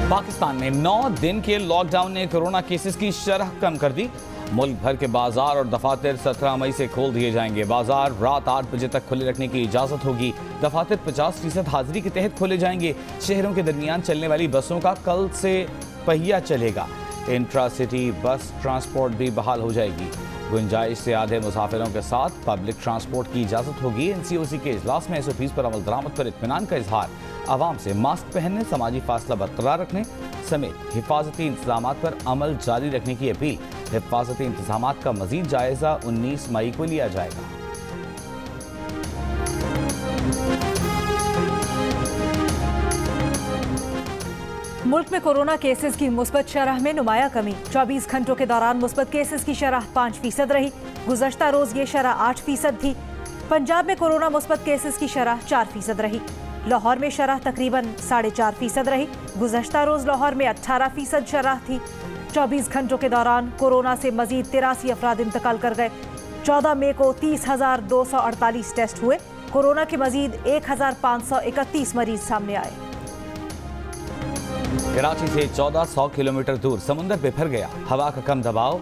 पाकिस्तान में 9 दिन के लॉकडाउन ने कोरोना केसेस की शरह कम कर दी। मुल्क भर के बाजार और दफातर 17 मई से खोल दिए जाएंगे। बाजार रात 8 बजे तक खुले रखने की इजाजत होगी। दफातर 50% हाजिरी के तहत खोले जाएंगे। शहरों के दरमियान चलने वाली बसों का कल से पहिया चलेगा। इंट्रा सिटी बस ट्रांसपोर्ट भी बहाल हो जाएगी। गुंजाइश से आधे मुसाफिरों के साथ पब्लिक ट्रांसपोर्ट की इजाजत होगी। NCOC के इजलास में SOPs पर अमल दरामद पर इत्मीनान का इजहार। आवाम से मास्क पहनने, समाजी फासला बरकरार रखने समेत हिफाजती इंतजाम पर अमल जारी रखने की अपील। हिफाजती इंतजाम का मजीद जायजा 19 मई को लिया जाएगा। मुल्क में कोरोना केसेस की मुस्बत शरह में नुमाया कमी। 24 घंटों के दौरान मुस्बत केसेस की शरह 5% रही। गुज़श्ता रोज ये शरह 8% थी। पंजाब में कोरोना मुस्बत केसेस की शरह 4% रही। लाहौर में शरह तकरीबन 4.5% रही। गुज़श्ता रोज लाहौर में 18% शरह थी। 24 घंटों के दौरान कोरोना से मजीद 83 अफराद इंतकाल कर गए। 14 मई को 30,248 टेस्ट हुए। कोरोना के मजीद 1,531 मरीज सामने आए। कराची से 1400 किलोमीटर दूर समुंदर बिफर गया। हवा का कम दबाव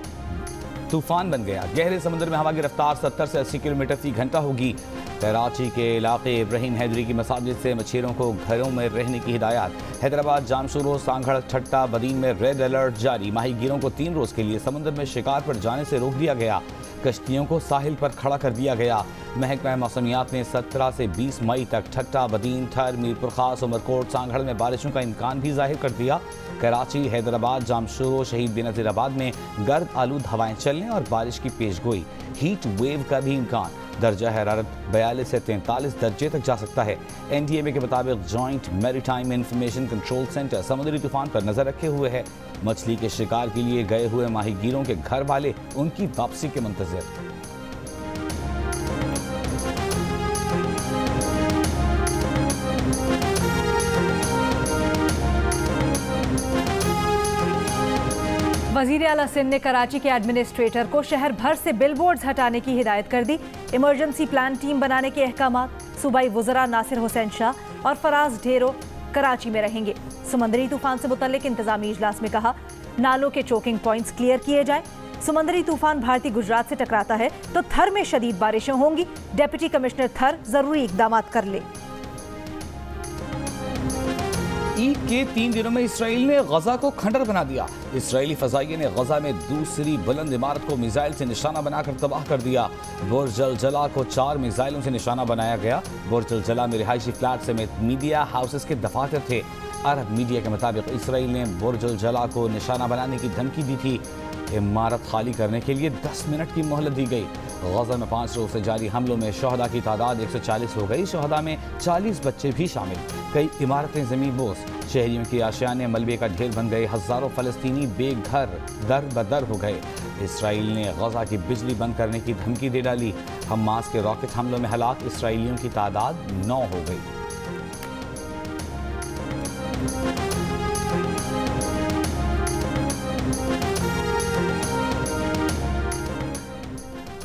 तूफान बन गया। गहरे समुद्र में हवा की रफ्तार 70 से 80 किलोमीटर फी घंटा होगी। कराची के इलाके इब्राहिम हैदरी की मसाजिद से मछलियों को घरों में रहने की हिदायत। हैदराबाद, जामशोरो, सांगड़, ठट्टा, बदीन में रेड अलर्ट जारी। माहीगीरों को 3 रोज के लिए समुद्र में शिकार पर जाने से रोक दिया गया। कश्तियों को साहिल पर खड़ा कर दिया गया। महकमा मौसमियात ने 17 से 20 मई तक ठट्टा, बदीन, ठर, मीरपुर खास, उमरकोट, सांगड़ में बारिशों का इम्कान भी जाहिर कर दिया। कराची, हैदराबाद, जामशोरो, शहीद बेनज़ीराबाद में गर्द आलूद हवाएं चलने और बारिश की पेशगोई। हीट वेव का भी इम्कान। दर्जा हरारत 42 से 43 दर्जे तक जा सकता है। NDMA के मुताबिक joint maritime information control centre समुद्री तूफान पर नजर रखे हुए है। मछली के शिकार के लिए गए हुए माहीगीरों के घर वाले उनकी वापसी के मुंतज़िर। वज़ीर आला सिंध ने कराची के एडमिनिस्ट्रेटर को शहर भर से बिलबोर्ड्स हटाने की हिदायत कर दी। इमरजेंसी प्लान टीम बनाने के अहकामात। सूबाई वज़रा नासिर हुसैन शाह और फराज ढेरो कराची में रहेंगे। समंदरी तूफान से मुतल्लिक इंतजामी इजलास में कहा, नालों के चोकिंग पॉइंट्स क्लियर किए जाएं। समंदरी तूफान भारतीय गुजरात से टकराता है तो थर में शदीद बारिशें होंगी। डिप्टी कमिश्नर थर जरूरी इकदाम कर ले। ईद के 3 दिनों में इसराइल ने गजा को खंडर बना दिया। इसराइली फजाइये ने गजा में दूसरी बुलंद इमारत को मिसाइल से निशाना बनाकर तबाह कर दिया। बुर्ज अल जला को 4 मिसाइलों से निशाना बनाया गया। बुर्ज अल जला में रिहायशी फ्लैट समेत मीडिया हाउसेस के दफातर थे। अरब मीडिया के मुताबिक इसराइल ने बुर्ज अल जला को निशाना बनाने की धमकी दी थी। इमारत खाली करने के लिए 10 मिनट की मोहलत दी गई। गजा में 5 रोज से जारी हमलों में शहदा की तादाद 140 हो गई। शहदा में 40 बच्चे भी शामिल। कई इमारतें ज़मीन बोस। शहरियों की आशियाने मलबे का ढेर बन गए। हज़ारों फ़लस्तीनी बेघर दर बदर हो गए। इसराइल ने गजा की बिजली बंद करने की धमकी दे डाली। हमास के रॉकेट हमलों में हलाक इसराइलियों की तादाद 9 हो गई।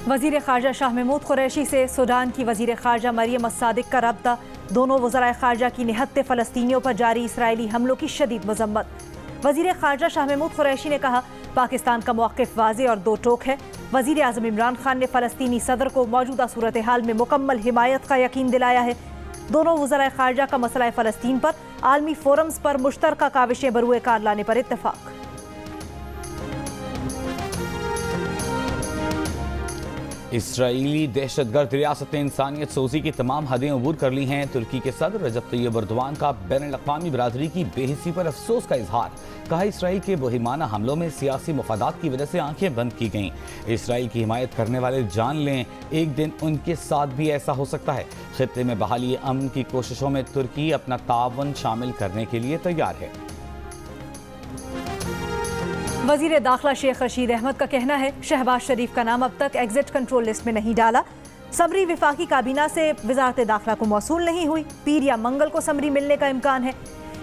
वज़ीर ख़ारजा शाह महमूद कुरैशी से सूडान की वज़ीर ख़ारजा मरियम अस्सादिक का रब्ता। दोनों वज़राए ख़ारजा की निहत्ते फ़लस्तीनियों पर जारी इसराइली हमलों की शदीद मज़म्मत। वज़ीर ख़ारजा शाह महमूद कुरैशी ने कहा, पाकिस्तान का मौक़िफ़ वाज़े और दो टोक है। वज़ीर आज़म इमरान खान ने फ़लस्तीनी सदर को मौजूदा सूरत हाल में मुकम्मल हिमायत का यकीन दिलाया है। दोनों वज़राए ख़ारजा का मसला फ़लस्तीन पर आलमी फोरम्स पर मुश्तरका काविशें बरूए कार लाने पर इत्तफ़ाक़। इसराइली दहशतगर्द रियासत ने इंसानियत सोजी की तमाम हदें अबूर कर ली हैं। तुर्की के सदर रजब तैयब एर्दोआन का बैनुल-अक़वामी बरादरी की बेहिस्सी पर अफसोस का इजहार। कहा, इसराइल के बोहिमाना हमलों में सियासी मफादात की वजह से आंखें बंद की गईं। इसराइल की हिमायत करने वाले जान लें, एक दिन उनके साथ भी ऐसा हो सकता है। खित्ते में बहाली अमन की कोशिशों में तुर्की अपना तावन शामिल करने के लिए तैयार है। वज़ीर दाखिला शेख रशीद अहमद का कहना है, शहबाज शरीफ का नाम अब तक एग्जिट कंट्रोल लिस्ट में नहीं डाला। समरी विफाकी काबीना से वज़ारत दाखिला को मौसूल नहीं हुई। पीर या मंगल को समरी मिलने का इम्कान है।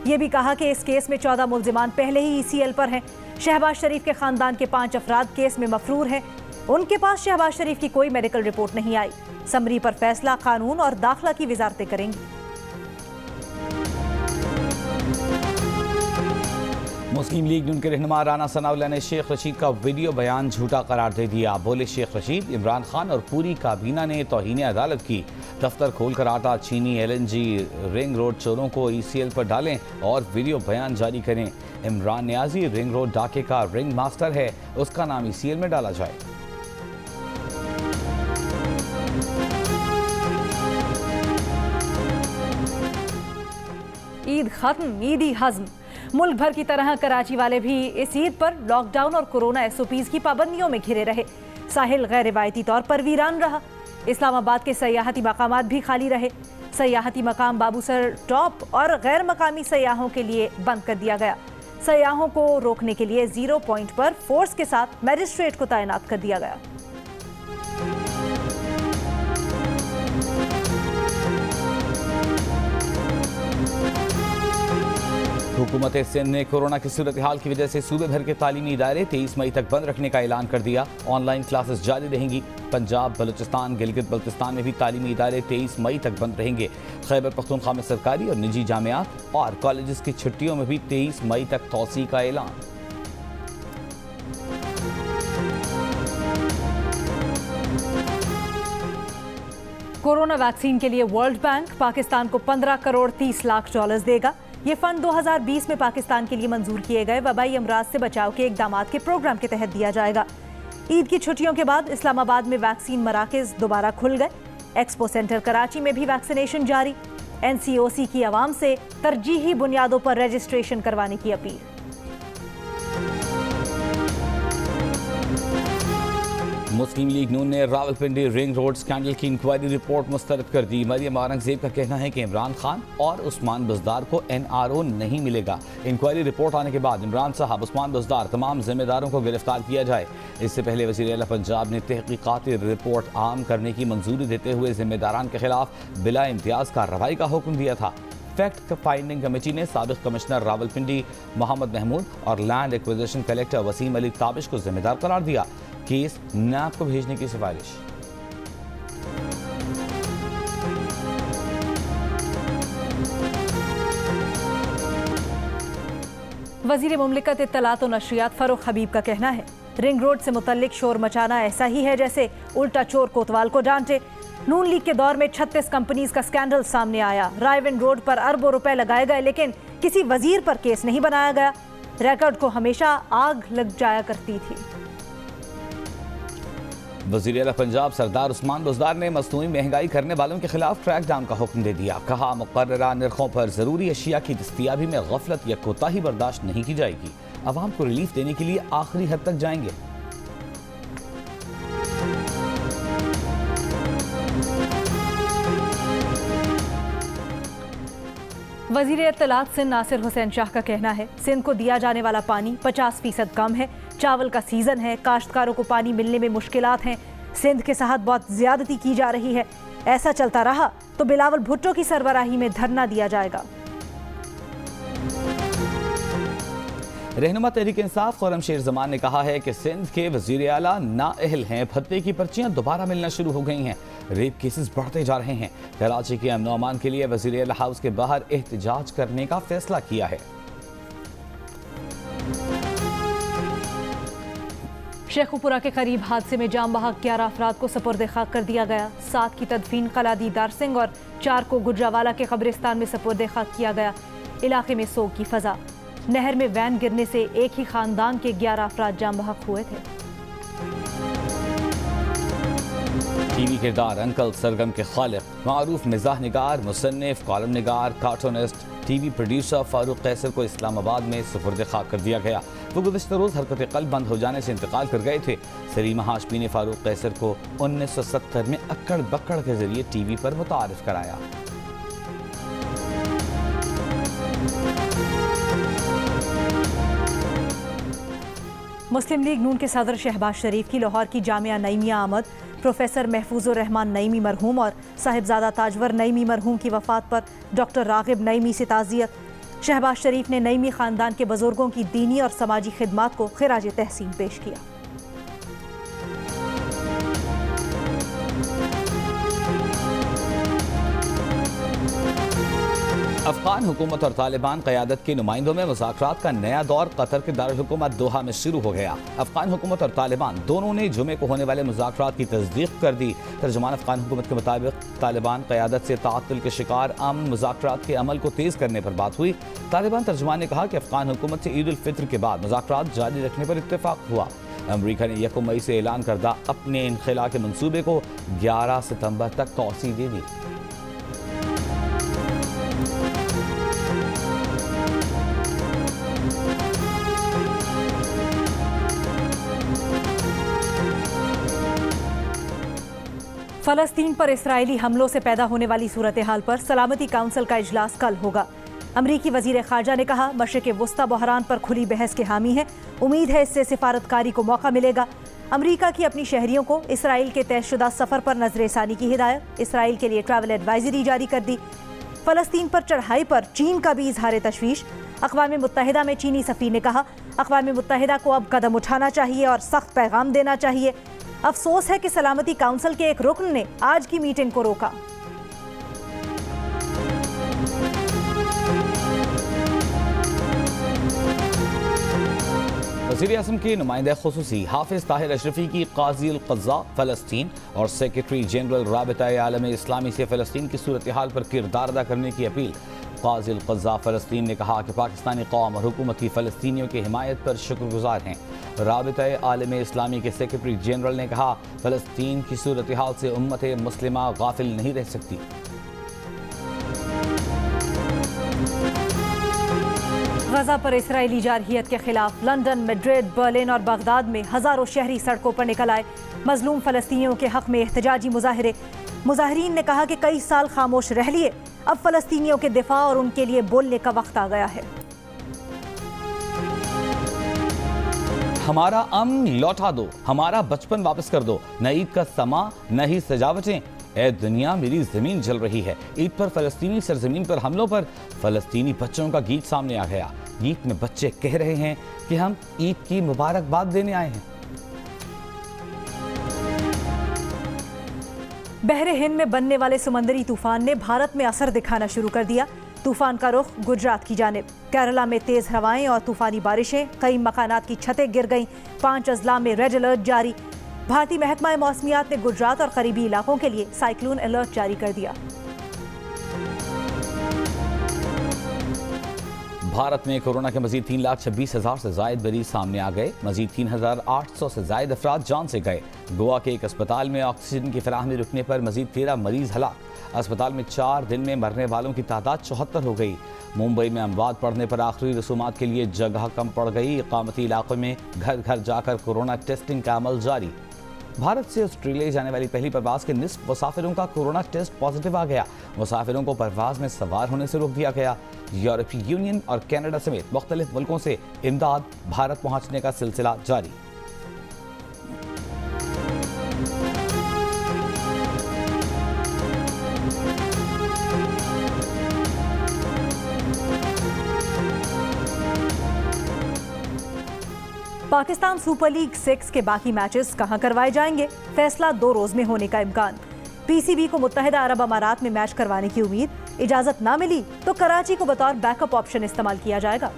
ये भी कहा कि इस केस में 14 मुल्जिमान पहले ही ECL पर हैं। शहबाज शरीफ के खानदान के 5 अफराद केस में मफरूर हैं। उनके पास शहबाज शरीफ की कोई मेडिकल रिपोर्ट नहीं आई। समरी पर फैसला कानून और दाखिला की वजारतें करेंगी। मुस्लिम लीग नून के रहनुमा राना सनाउल्लाह ने शेख रशीद का वीडियो बयान झूठा करार दे दिया। बोले शेख रशीद, इमरान खान और पूरी काबीना ने तौहीन अदालत की। दफ्तर खोलकर आटा, चीनी, LNG, रिंग रोड चोरों को ECL पर डालें और वीडियो बयान जारी करें। इमरान नियाजी रिंग रोड डाके का रिंग मास्टर है, उसका नाम ECL में डाला जाए। ईद खत्म, ईदी हज़्म। मुल्क भर की तरह कराची वाले भी इस ईद पर लॉकडाउन और कोरोना SOPs की पाबंदियों में घिरे रहे। साहिल गैर रिवायती तौर पर वीरान रहा। इस्लामाबाद के सयाहती मकामात भी खाली रहे। सयाहती मकाम बाबूसर टॉप और गैर मकामी सयाहों के लिए बंद कर दिया गया। सयाहों को रोकने के लिए 0 पॉइंट पर फोर्स के साथ मजिस्ट्रेट को तैनात कर दिया गया। हुकूमत सिंध ने कोरोना की सूरत हाल की वजह से सूबे भर के तालीमी इदारे 23 मई तक बंद रखने का ऐलान कर दिया। ऑनलाइन क्लासेस जारी रहेंगी। पंजाब, बलूचिस्तान, गिलगित बल्तिस्तान में भी तालीमी इदारे 23 मई तक बंद रहेंगे। खैबर पख्तूनख्वा में सरकारी और निजी जामियात और कॉलेज की छुट्टियों में भी 23 मई तक तौसी का ऐलान। कोरोना वैक्सीन के लिए वर्ल्ड बैंक पाकिस्तान को 15 करोड़ 30 लाख डॉलर देगा। ये फंड 2020 में पाकिस्तान के लिए मंजूर किए गए वबाई अमराज से बचाव के इकदामात के प्रोग्राम के तहत दिया जाएगा। ईद की छुट्टियों के बाद इस्लामाबाद में वैक्सीन मराकज दोबारा खुल गए। एक्सपो सेंटर कराची में भी वैक्सीनेशन जारी। NCOC की आवाम से तरजीही बुनियादों पर रजिस्ट्रेशन करवाने की अपील। मुस्लिम लीग नून ने रावलपिंडी रिंग रोड स्कैंडल की इंक्वायरी रिपोर्ट मुस्तरद कर दी। मरियम औरंगजेब का कहना है कि इमरान खान और उस्मान बुज़दार को NRO नहीं मिलेगा। इंक्वायरी रिपोर्ट आने के बाद इमरान साहब, उस्मान बुज़दार, तमाम जिम्मेदारों को गिरफ्तार किया जाए। इससे पहले वज़ीर आला पंजाब ने तहकीकाती रिपोर्ट आम करने की मंजूरी देते हुए जिम्मेदारान के खिलाफ बिला इम्तियाज़ कार्रवाई का हुक्म दिया था। फैक्ट फाइंडिंग कमेटी ने साबिक कमिश्नर रावलपिंडी मोहम्मद महमूद और land acquisition collector Waseem Ali Tabish को जिम्मेदार करार दिया। केस नैब को भेजने की सिफारिश। वजीर मुमलिकत इत्तलात और नशरियात फारूक हबीब का कहना है, रिंग रोड से मुतल्लिक शोर मचाना ऐसा ही है जैसे उल्टा चोर कोतवाल को डांटे। नून लीग के दौर में 36 कंपनीज का स्कैंडल सामने आया। रायविंड रोड पर अरबों रुपए लगाए गए लेकिन किसी वजीर पर केस नहीं बनाया गया। रिकॉर्ड को हमेशा आग लग जाया करती थी। वज़ीर आला पंजाब सरदार उस्मान बुज़दार ने मसनूई महंगाई करने वालों के खिलाफ क्रैकडाउन का हुक्म दे दिया। कहा, मुकर्ररा निर्खों पर ज़रूरी अशिया की दस्तियाबी में गफलत या कोताही बर्दाश्त नहीं की जाएगी। अवाम को रिलीफ देने के लिए आखिरी हद तक जाएंगे। वजीर इत्तलात सिंध नासिर हुसैन शाह का कहना है, सिंध को दिया जाने वाला पानी 50% कम है। चावल का सीजन है, काश्तकारों को पानी मिलने में मुश्किलात हैं। सिंध के साथ बहुत ज्यादती की जा रही है। ऐसा चलता रहा तो बिलावल भुट्टो की सरबराही में धरना दिया जाएगा। रहनुमा तहरीक इंसाफ खुर्रमशेर जमान ने कहा है कि सिंध के वजीर आला नाअहल हैं। भत्ते की पर्चियां दोबारा मिलना शुरू हो गई हैं। रेप केसेस बढ़ते जा रहे हैं। कराची के अमन अमान के लिए वजीर आला हाउस के बाहर एहतजाज करने का फैसला किया है। शेखुपुरा के करीब हादसे में जाम बहक 11 अफराद को सपुर्द खाक कर दिया गया। 7 की तदफीन कलादी दार सिंह और 4 को गुजरावाला के कब्रिस्तान में सपुर्द खाक किया गया। इलाके में सोग की फजा। नहर में वैन गिरने से एक ही खानदान के 11 अफराद जाम बहक हुए थे। टीवी किरदार अंकल सरगम के खालिक, मारूफ मिजाह निगार, मुसन्निफ, कॉलम निगार, कार्टूनिस्ट, टीवी प्रोड्यूसर फारूक कैसर को इस्लामाबाद में सुपुर्द खाक कर दिया गया। वो गुज़िश्ता रोज़ हरकत क़ल्ब बंद हो जाने से इंतकाल कर गए थे। सलीमा हाशमी ने फारूक कैसर को 1970 में अक्कड़ बक्कड़ के जरिए टीवी पर मुतारिफ कराया। मुस्लिम लीग नून के सदर शहबाज शरीफ की लाहौर की जामिया नईमिया आमद, प्रोफेसर महफूजुर रहमान नईमी मरहूम और साहिबजादा ताजवर नईमी मरहूम की वफात पर डॉक्टर रागिब नईमी से ताज़ियत। शहबाज शरीफ ने नईमी ख़ानदान के बुजुर्गों की दीनी और समाजी खिदमात को खिराज तहसीन पेश किया। अफगान हुकूमत और तालिबान क़यादत के नुमाइंदों में मुज़ाकरात का नया दौर कतर के दारुल हुकूमत दोहा में शुरू हो गया। अफगान हुकूमत और तालिबान दोनों ने जुमे को होने वाले मुज़ाकरात की तस्दीक कर दी। तर्जुमान अफगान हुकूमत के मुताबिक तालिबान क़यादत से ताअत्तुल के शिकार अमन मुज़ाकरात के अमल को तेज़ करने पर बात हुई। तालिबान तर्जुमान ने कहा कि अफगान हुकूमत से ईद उल फित्र के बाद मुज़ाकरात जारी रखने पर इत्तेफाक हुआ। अमरीका ने 1 मई से ऐलान करदा अपने इनखला के मनसूबे को 11 सितंबर तक तौसी दे दी। फलस्तीन पर इस्राएली हमलों से पैदा होने वाली सूरत हाल पर सलामती काउंसिल का इजलास कल होगा। अमरीकी वजीर खारजा ने कहा, मशरिक़ वुस्ता बहरान पर खुली बहस के हामी है। उम्मीद है इससे सिफारतकारी को मौका मिलेगा। अमरीका की अपनी शहरियों को इसराइल के तयशुदा सफ़र पर नजरसानी की हिदायत। इसराइल के लिए ट्रैवल एडवाइजरी जारी कर दी। फलस्तीन पर चढ़ाई पर चीन का भी इजहार तशवीश। अक़वाम मुत्तहिदा में चीनी सफ़ीर ने कहा, अक़वाम मुत्तहिदा को अब कदम उठाना चाहिए और सख्त पैगाम देना चाहिए। अफसोस है कि सलामती काउंसिल के एक रुकन ने आज की मीटिंग को रोका। वज़ीर-ए-आज़म के नुमाइंदा खुसूसी हाफिज ताहिर अशरफी की काज़ी अल क़ज़्ज़ा फ़लस्तीन और सेक्रेटरी जनरल राबिता आलम इस्लामी से फ़लस्तीन की सूरत हाल पर किरदार अदा करने की अपील। काज़ी अल क़ज़्ज़ा फ़लस्तीन ने कहा कि पाकिस्तानी कौम और हुकूमत की फ़लस्तीनियों की हिमायत पर शुक्रगुजार हैं। राबिता आलम इस्लामी के सेक्रेटरी जनरल ने कहा, फ़लस्तीन की सूरत हाल से उम्मत मुस्लिमा गाफिल नहीं रह सकती। गजा पर इसराइली जारहियत के खिलाफ लंदन, मैड्रिड, बर्लिन और बगदाद में हजारों शहरी सड़कों पर निकल आए। मजलूम फ़लस्तीनियों के हक में एहतजाजी मुजाहरे। मुजाहरीन ने कहा कि कई साल खामोश रह लिए, अब फ़लस्तीनियों के दिफा और उनके लिए बोलने का वक्त आ गया है। हमारा अमन लौटा दो, हमारा बचपन वापस कर दो, न ईद का समा न ही सजावटें। ए दुनिया मेरी ज़मीन जल रही है। ईद पर फ़लस्तीनी सरजमीन पर हमलों पर फ़लस्तीनी बच्चों का गीत सामने आ गया। गीत में बच्चे कह रहे हैं कि हम ईद की मुबारकबाद देने आए हैं। बहरे हिंद में बनने वाले समंदरी तूफान ने भारत में असर दिखाना शुरू कर दिया। तूफान का रुख गुजरात की जानिब। केरला में तेज हवाएं और तूफानी बारिशें, कई मकानात की छतें गिर गईं। 5 अजला में रेड अलर्ट जारी। भारतीय महकमा मौसमियात ने गुजरात और करीबी इलाकों के लिए साइक्लोन अलर्ट जारी कर दिया। भारत में कोरोना के मजीद 3,26,000 से जायद मरीज सामने आ गए। मजीद 3,800 से जायद अफराद जान से गए। गोवा के एक अस्पताल में ऑक्सीजन की फराहमी रुकने पर मजीद 13 मरीज हलाक। अस्पताल में 4 दिन में मरने वालों की तादाद 74 हो गई। मुंबई में अमवात पड़ने पर आखिरी रसूमात के लिए जगह कम पड़ गई। इकामती इलाकों में घर घर जाकर कोरोना टेस्टिंग का अमल जारी। भारत से ऑस्ट्रेलिया जाने वाली पहली परवाज के निस्फ मुसाफिरों का कोरोना टेस्ट पॉजिटिव आ गया। मुसाफिरों को परवाज में सवार होने से रोक दिया गया। यूरोपीय यूनियन और कनाडा समेत मुख्तलिफ मुल्कों से इमदाद भारत पहुंचने का सिलसिला जारी। पाकिस्तान सुपर लीग 6 के बाकी मैचेस कहां करवाए जाएंगे, फैसला 2 रोज में होने का इम्कान। पीसीबी को मुत्तहिदा अरब अमारात में मैच करवाने की उम्मीद। इजाजत ना मिली तो कराची को बतौर बैकअप ऑप्शन इस्तेमाल किया जाएगा।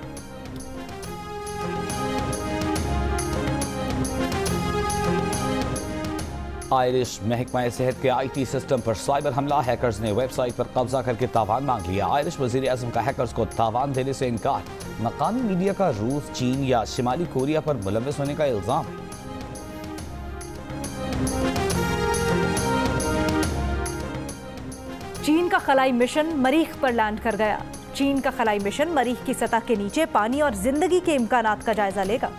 आयरिश महकमा सेहत के IT सिस्टम पर साइबर हमला। हैकर्स ने वेबसाइट पर कब्जा करके तावान मांग लिया। आयरिश वज़ीर-ए-आज़म का हैकर्स को तावान देने से इनकार। मकामी मीडिया का रूस, चीन या शिमाली कोरिया पर मुलव्वस होने का इल्जाम। चीन का खलाई मिशन मरीख पर लैंड कर गया। चीन का खलाई मिशन मरीख की सतह के नीचे पानी और जिंदगी के इम्कानात का जायजा लेगा।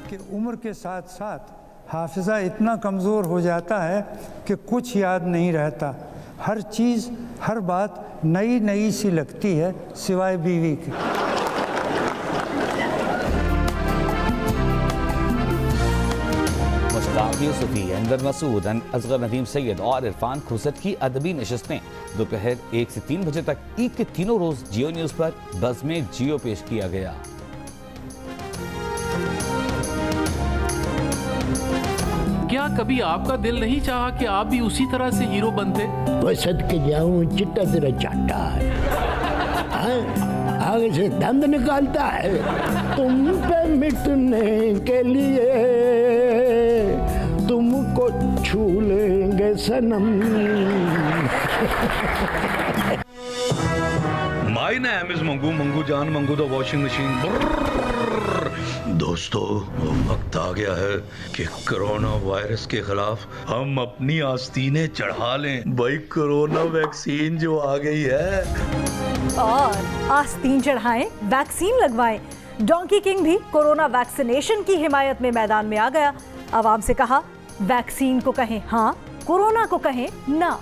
कि उम्र के साथ साथ हाफिज़ा इतना कमज़ोर हो जाता है कि कुछ याद नहीं रहता। हर चीज़, हर बात नई नई सी लगती है सिवाय बीवी के। मुश्ताक यूसुफी, अंदर मसूद, असगर नदीम सैयद और इरफान खुसद की अदबी नशिस्तें दोपहर 1 से 3 बजे तक ईद के तीनों रोज जियो न्यूज़ पर बज़्म जियो पेश किया गया। क्या कभी आपका दिल नहीं चाहा कि आप भी उसी तरह से हीरो बनते? वो सदके जाऊं चिट्टा तेरा चाटा है, आगे से दंद निकालता है तुम पे मिटने के लिए, तुमको छू लेंगे सनम। My name is Mangu, Mangu जान मंगू द वॉशिंग मशीन। दोस्तों, वक्त आ गया है कि कोरोना वायरस के खिलाफ हम अपनी आस्तीनें चढ़ा लें। भाई कोरोना वैक्सीन जो आ गई है, और आस्तीन चढ़ाएं, वैक्सीन लगवाएं। डोंकी किंग भी कोरोना वैक्सीनेशन की हिमायत में मैदान में आ गया। आवाम से कहा, वैक्सीन को कहें हाँ, कोरोना को कहें ना।